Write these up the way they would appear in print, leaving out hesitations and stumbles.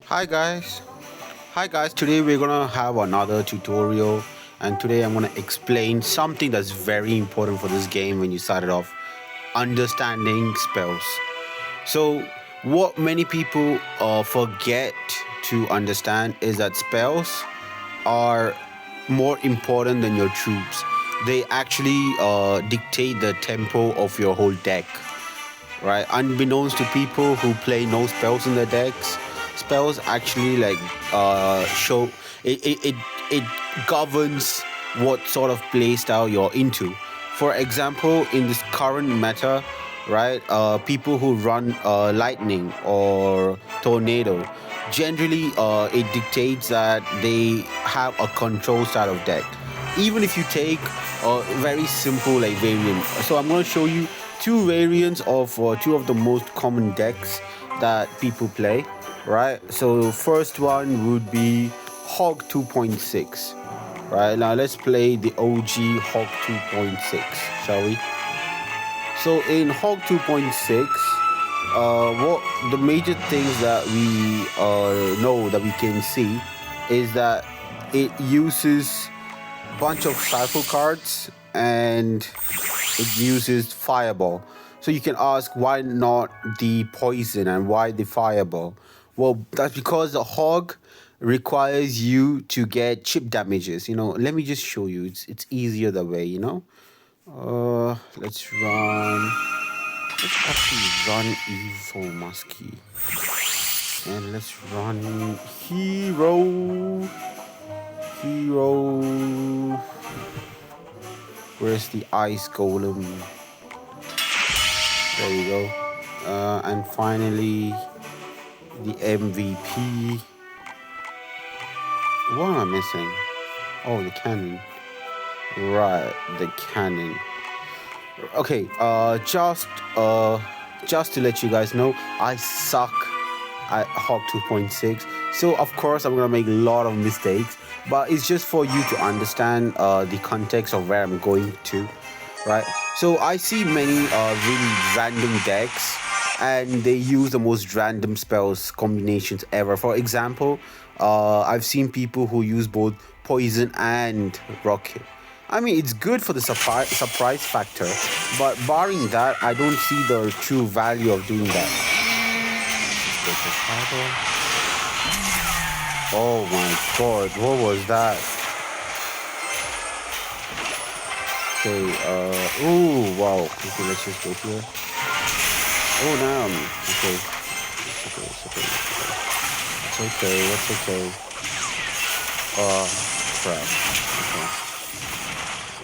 Hi guys. Hi guys. Today we're gonna have another tutorial, and today I'm gonna explain something that's very important for this game when you start it off: understanding spells. So, what many people forget to understand is that spells are more important than your troops. They actually dictate the tempo of your whole deck, right? Unbeknownst to people who play no spells in their decks, spells actually show it governs what sort of play style you're into. For example, in this current meta, right, people who run lightning or tornado, generally it dictates that they have a control style of deck. Even if you take a very simple like variant, so I'm going to show you two variants of two of the most common decks that people play, right? So first one would be Hog 2.6. Right, now let's play the OG Hog 2.6, shall we? So in Hog 2.6, what the major things that we know that we can see is that it uses bunch of cycle cards and it uses fireball. So you can ask, why not the poison and why the fireball? Well, that's because the hog requires you to get chip damages. Let me just show you. It's easier that way. Let's run. Let's actually run Evil Muskie. And let's run Hero. Hero. Where's the Ice Golem? There you go. And finally, the MVP. What am I missing? Oh, the cannon. Right, the cannon. Okay, just to let you guys know, I suck at Hawk 2.6. So of course I'm gonna make a lot of mistakes, but it's just for you to understand the context of where I'm going to, right? So I see many really random decks, and they use the most random spells combinations ever. For example, I've seen people who use both poison and rocket. I mean, it's good for the surprise factor, but barring that, I don't see the true value of doing that. Oh my god, what was that? Okay, ooh, wow. Okay, let's just go here. Oh, no. Okay. It's okay. Crap. Okay.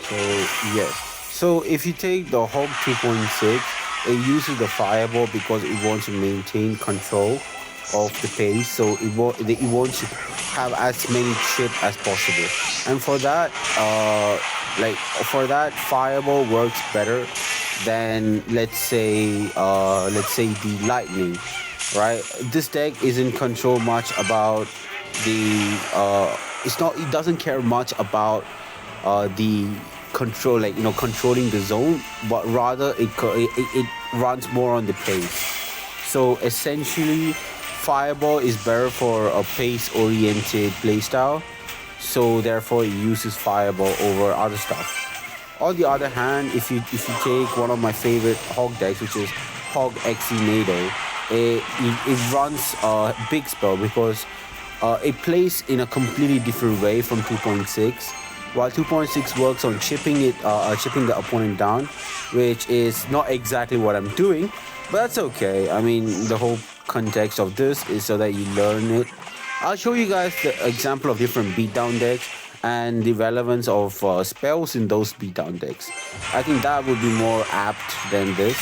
So, yes. So, if you take the Hog 2.6, it uses the fireball because it wants to maintain control of the pace. So, it wants to have as many chips as possible. And for that, fireball works better than let's say the lightning, right? This deck isn't control much about the it doesn't care much about the control, controlling the zone, but rather it runs more on the pace. So essentially, fireball is better for a pace oriented playstyle, so therefore it uses fireball over other stuff. On the other hand, if you take one of my favorite hog decks, which is Hog Exinado, it runs a big spell because it plays in a completely different way from 2.6. While 2.6 works on chipping the opponent down, which is not exactly what I'm doing, but that's okay. I mean, the whole context of this is so that you learn it. I'll show you guys the example of different beatdown decks and the relevance of spells in those beatdown decks. I think that would be more apt than this.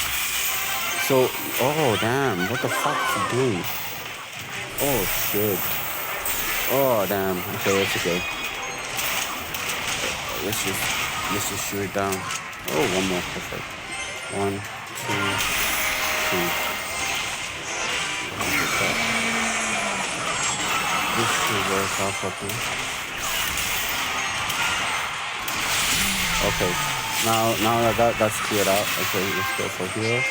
So, oh damn, what the fuck is he doing? Oh shit. Oh damn. Okay, that's okay. Let's just shoot it down. Oh, one more, perfect. 1, 2, 3. This should work out properly. Okay, now that's cleared out. Okay, let's go for here.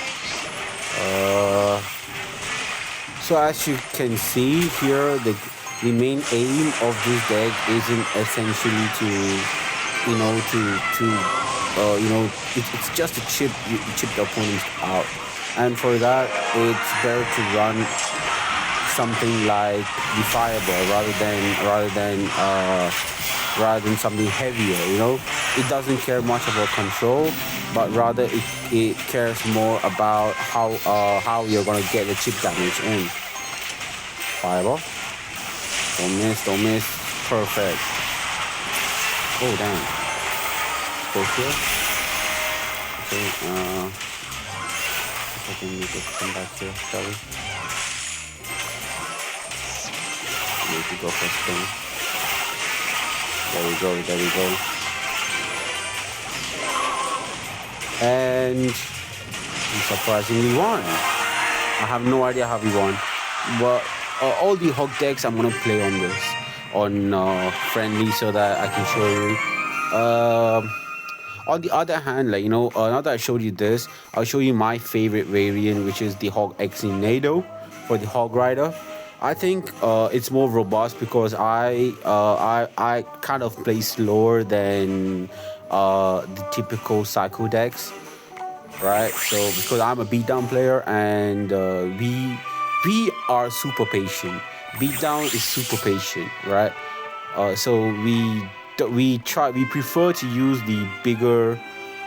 So as you can see here, the main aim of this deck isn't essentially to, it's just to chip the opponents out, and for that it's better to run something like the fireball rather than something heavier. It doesn't care much about control, but rather it cares more about how you're gonna get the chip damage in. Fireball. Don't miss. Perfect. Oh damn. Go here. Okay, if I can make it come back here, shall we? Need to go for a spin. There we go. And he surprisingly won. I have no idea how he won, but all the hog decks I'm gonna play on this on friendly so that I can show you. On the other hand, now that I showed you this, I'll show you my favorite variant, which is the Hog Exinado for the Hog Rider. I think it's more robust because I kind of play slower than the typical Psycho decks, right? So because I'm a beatdown player and we are super patient. Beatdown is super patient, right? So we prefer to use the bigger,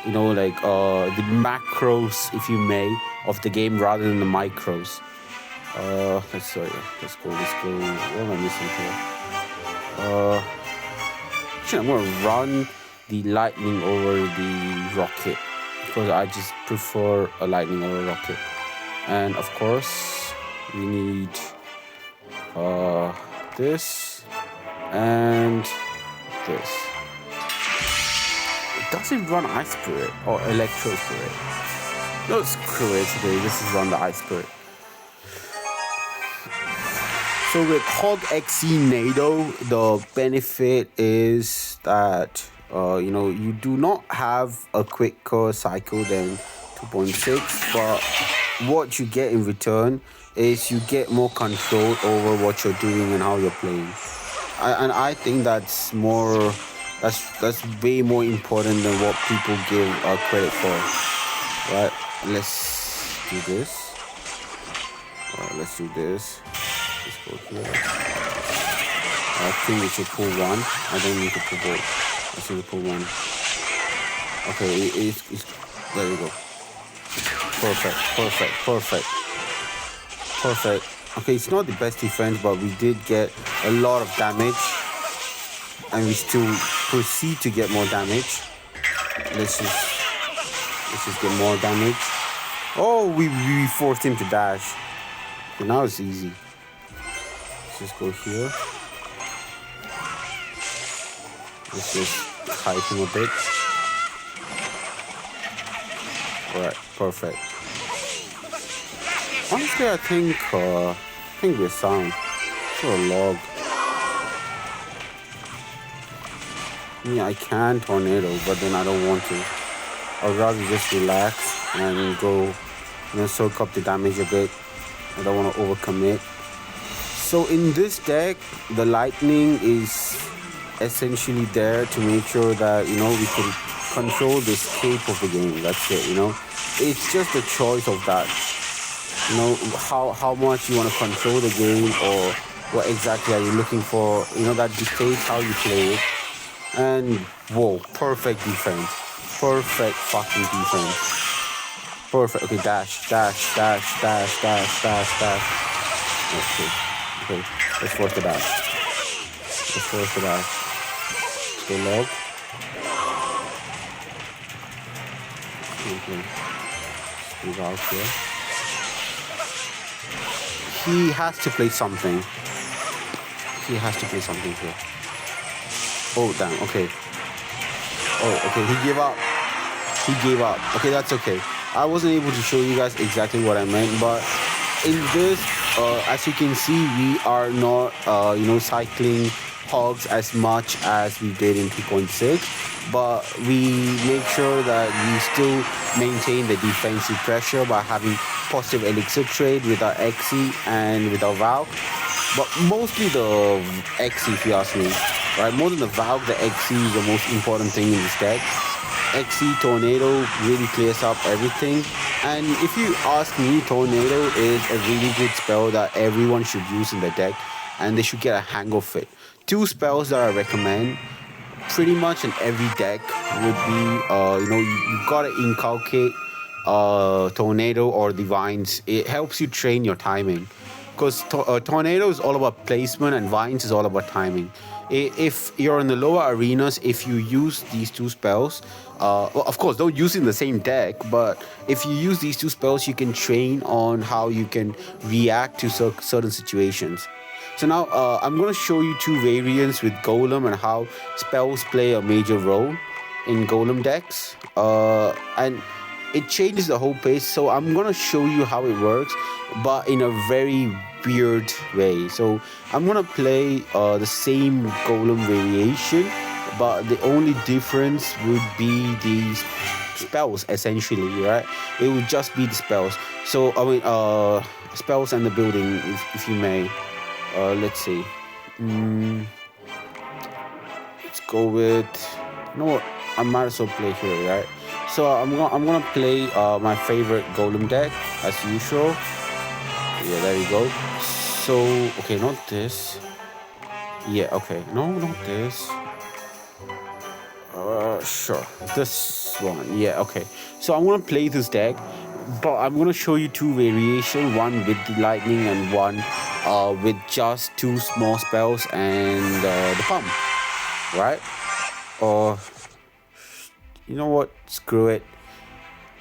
the macros, if you may, of the game rather than the micros. Let's go. What am I missing here? Actually, I'm gonna run the lightning over the rocket because I just prefer a lightning over a rocket. And of course, we need this and this. Does it run Ice Spirit or Electro Spirit? No, screw it today. This is run the Ice Spirit. So with Hog Exinado, the benefit is that you do not have a quicker cycle than 2.6, but what you get in return is you get more control over what you're doing and how you're playing. I think that's way more important than what people give credit for. Right? Let's do this. Let's go here. I think we should pull one. I don't need to pull both. I should pull one. Okay, it's there we go. Perfect. Okay, it's not the best defense, but we did get a lot of damage, and we still proceed to get more damage. Let's just get more damage. Oh, we forced him to dash. Okay, now it's easy. Let's just go here. Let's just hide him a bit. Alright, perfect. Honestly, I think we're sound. For a log. Yeah, I can tornado, but then I don't want to. I'd rather just relax and go, soak up the damage a bit. I don't want to overcommit. So in this deck, the lightning is essentially there to make sure that, we can control the escape of the game. That's it, It's just a choice of that. How much you want to control the game or what exactly are you looking for, that dictates how you play it. And whoa, perfect defense. Perfect fucking defense. Perfect. Okay, dash. Okay, let's force the dash. Stay log. Okay. Move out here. He has to play something. Here. Oh, damn. Okay. Oh, okay. He gave up. Okay, that's okay. I wasn't able to show you guys exactly what I meant, but in this, as you can see, we are not, cycling hogs as much as we did in 3.6, but we make sure that we still maintain the defensive pressure by having positive elixir trade with our Xe and with our Valk. But mostly the Xe, if you ask me. Right? More than the Valk, the Xe is the most important thing in this deck. Xe Tornado really clears up everything. And if you ask me, Tornado is a really good spell that everyone should use in the deck, and they should get a hang of it. Two spells that I recommend pretty much in every deck would be, you gotta inculcate Tornado or Divines. It helps you train your timing. Because Tornado is all about placement and Vines is all about timing. If you're in the lower arenas, if you use these two spells, well, of course, don't use it in the same deck, but if you use these two spells, you can train on how you can react to certain situations. So now I'm going to show you two variants with Golem and how spells play a major role in Golem decks. And it changes the whole pace. So I'm going to show you how it works, but in a very weird way. So I'm going to play the same Golem variation, but the only difference would be the spells, essentially, right? It would just be the spells. So, I mean, spells and the building, if you may. Let's see. Let's go with. You know what? I might as well play here, right? So I'm gonna play my favorite Golem deck as usual. Yeah, there you go. So okay, not this. Yeah, okay. No, not this. Sure. This one. Yeah, okay. So I'm gonna play this deck, but I'm gonna show you two variations. One with the lightning and one with just two small spells and the pump. Right? Or you know what? Screw it.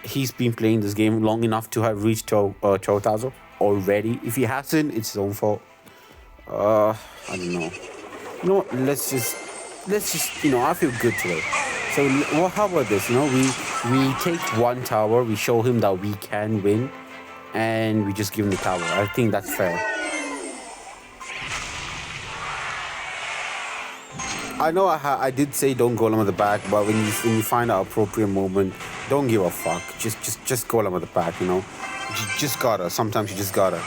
He's been playing this game long enough to have reached 12,000 already. If he hasn't, it's his own fault. I don't know. You know what? Let's just. I feel good today. So, well, how about this? We take one tower, we show him that we can win, and we just give him the tower. I think that's fair. I know I did say don't golem at the back, but when you find an appropriate moment, don't give a fuck. Just golem at the back, You just gotta. Sometimes you just gotta.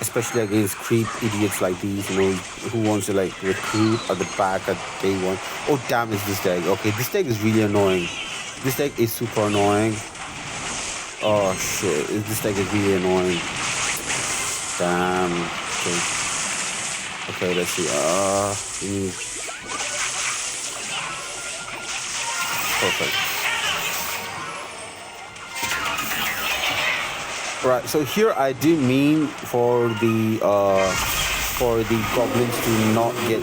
Especially against creep idiots like these, who wants to like recruit at the back at day one. Oh damn, it's this deck. Okay, this deck is really annoying. This deck is super annoying. Oh shit, this deck is really annoying. Damn. Okay, let's see. Perfect. Right, so here I do mean for the goblins to not get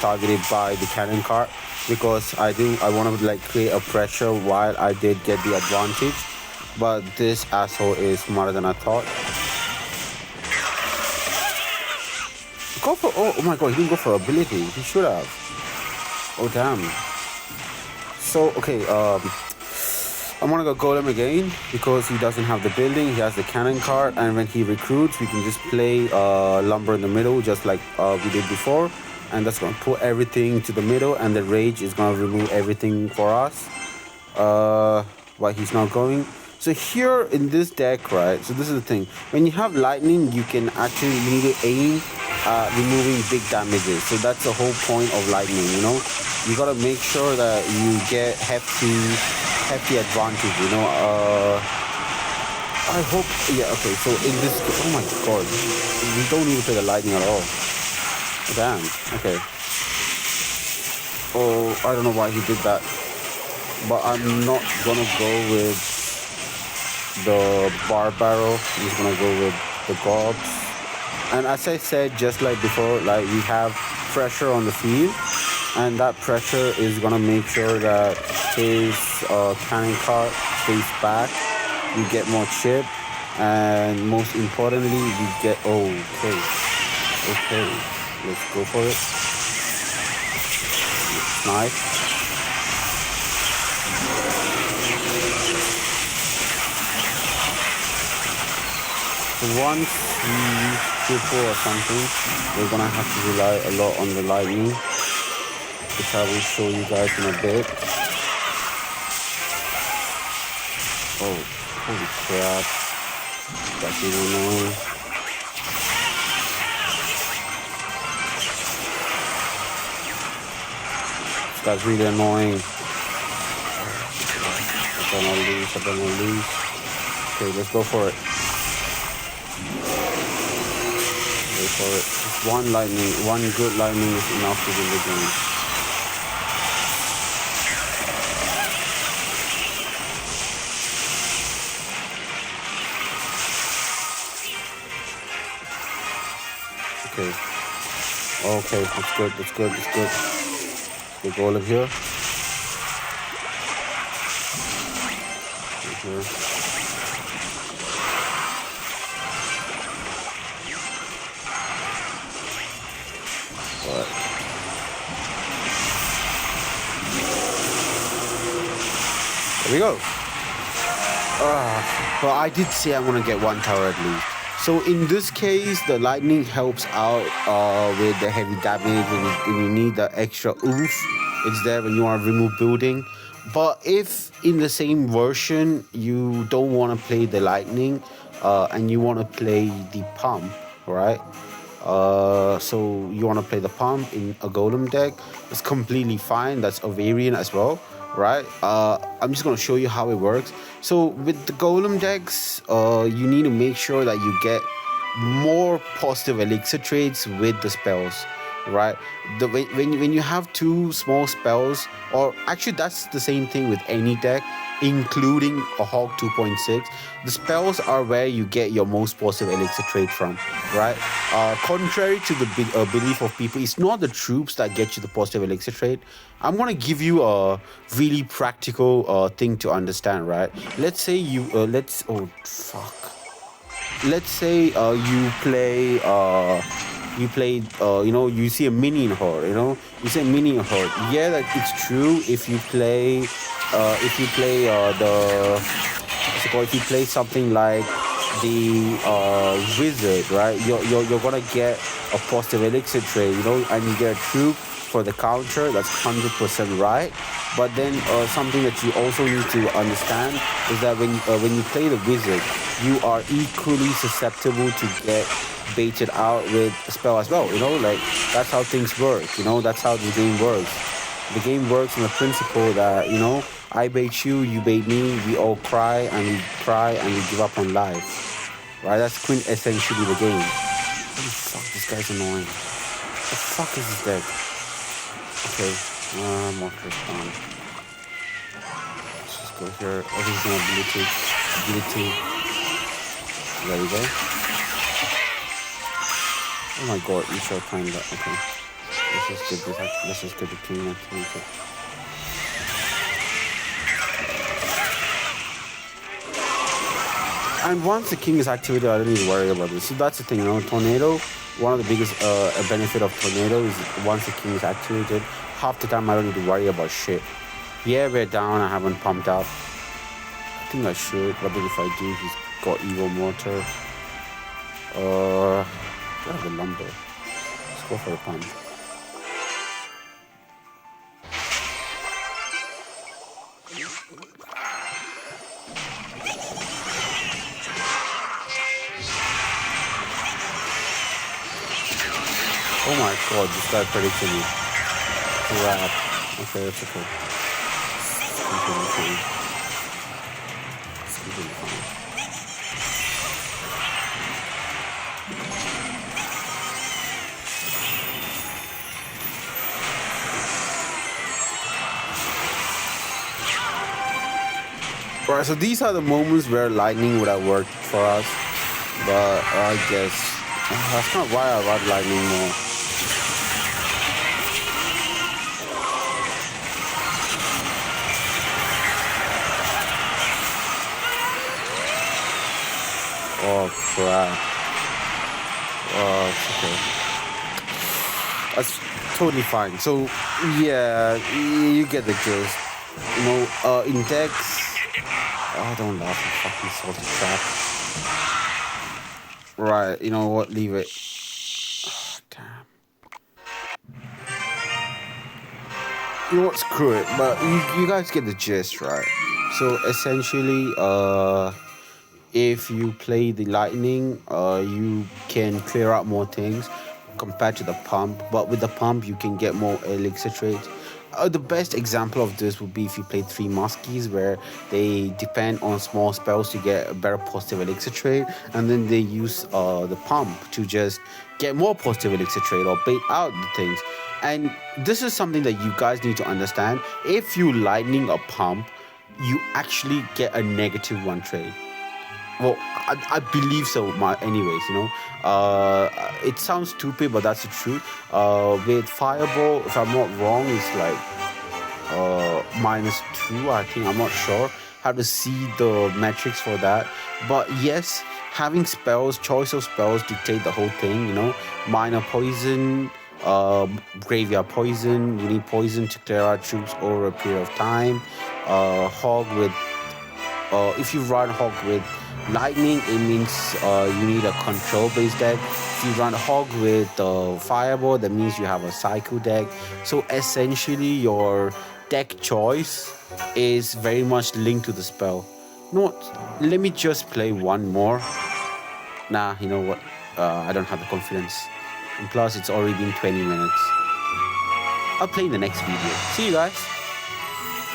targeted by the cannon cart, because I want to like create a pressure while I did get the advantage, but this asshole is smarter than I thought. Go for oh my god, he didn't go for ability. He should have. Oh damn. So okay, I'm gonna go golem again because he doesn't have the building. He has the cannon cart, and when he recruits, we can just play lumber in the middle, just like we did before, and that's gonna put everything to the middle, and the rage is gonna remove everything for us. While he's not going. So here in this deck, right? So this is the thing. When you have lightning, you need to aim removing big damages. So that's the whole point of lightning. You gotta make sure that you get hefty advantage. I hope. Yeah. Okay. So in this, oh my god, we don't need to play the lightning at all. Damn. Okay. Oh, I don't know why he did that, but I'm not gonna go with the bar barrel. I'm just gonna go with the gobs. And as I said, just like before, like we have pressure on the field, and that pressure is gonna make sure that his cannon cart stays back. We get more chip, and most importantly, we get okay. Let's go for it. Nice. So once we triple or something, we're gonna have to rely a lot on the lightning, which I will show you guys in a bit. Oh, holy crap. That's really annoying. That's really annoying. I don't wanna lose. Okay, let's go for it. Go for it. Just one lightning, one good lightning is enough to win the game. Okay. Okay, that's good, that's good, that's good. Let's go over here. Here. Alright. There we go. But I did say I'm gonna get one tower at least. So in this case, the lightning helps out with the heavy damage when you need the extra oomph. It's there when you want to remove building. But if in the same version you don't want to play the lightning and you want to play the pump, right? So you want to play the pump in a golem deck, it's completely fine. That's a variant as well, right? I'm just going to show you how it works. So with the golem decks, you need to make sure that you get more positive elixir trades with the spells, right? When you have two small spells, or actually that's the same thing with any deck, including a Hawk 2.6, the spells are where you get your most positive elixir trade from, right? Contrary to the belief of people, it's not the troops that get you the positive elixir trade. I'm gonna give you a really practical thing to understand, right? Let's say you let's say you see a minion horde, you see a minion horde. Yeah, that it's true if you play if you play something like the wizard, right? You're gonna get a positive elixir trade, and you get a troop for the counter. That's 100% right. But then something that you also need to understand is that when you play the wizard, you are equally susceptible to get baited out with a spell as well. Like that's how things work. That's how the game works. The game works on the principle that I bait you, you bait me, we all cry and we give up on life. Right? That's quintessentially the game. Holy fuck, this guy's annoying. The fuck is this deck? Okay, Mortar spawn. Let's just go here. Everything's ability. There we go. Oh my god, you should time that. Okay. Let's just get the king activated. And once the king is activated, I don't need to worry about this. So that's the thing, tornado. One of the biggest benefit of tornado is once the king is activated, half the time I don't need to worry about shit. Yeah, we're down. I haven't pumped up. I think I should. What if I do? He's got evil mortar. Get the lumber. Let's go for the pump. Oh my god, this guy predicted me. Crap. Okay, that's okay. It's completely fine. It's completely fine. Alright, so these are the moments where lightning would have worked for us. But I guess that's not why I ride lightning more. Oh crap. Oh, it's okay. That's totally fine. So yeah, you get the gist. In decks, don't laugh, you fucking salty crap. Right, you know what? Leave it. Damn. You know what? Screw it. But you guys get the gist, right? So essentially, if you play the lightning, you can clear out more things compared to the pump. But with the pump, you can get more elixir trades. The best example of this would be if you play three muskies, where they depend on small spells to get a better positive elixir trade, and then they use the pump to just get more positive elixir trade or bait out the things. And this is something that you guys need to understand. If you lightning a pump, you actually get a negative one trade. Well, I believe so. Anyways, it sounds stupid, but that's the truth. With Fireball, if I'm not wrong, it's like -2. I think I'm not sure how to see the metrics for that. But yes, having spells, choice of spells dictate the whole thing. Minor poison, graveyard poison. You need poison to clear out troops over a period of time. Hog with if you run Hog with Lightning, it means you need a control based deck. If you run Hog with Fireball, that means you have a Psycho deck. So essentially, your deck choice is very much linked to the spell. You know what? Let me just play one more. Nah, you know what? I don't have the confidence. And plus, it's already been 20 minutes. I'll play in the next video. See you guys.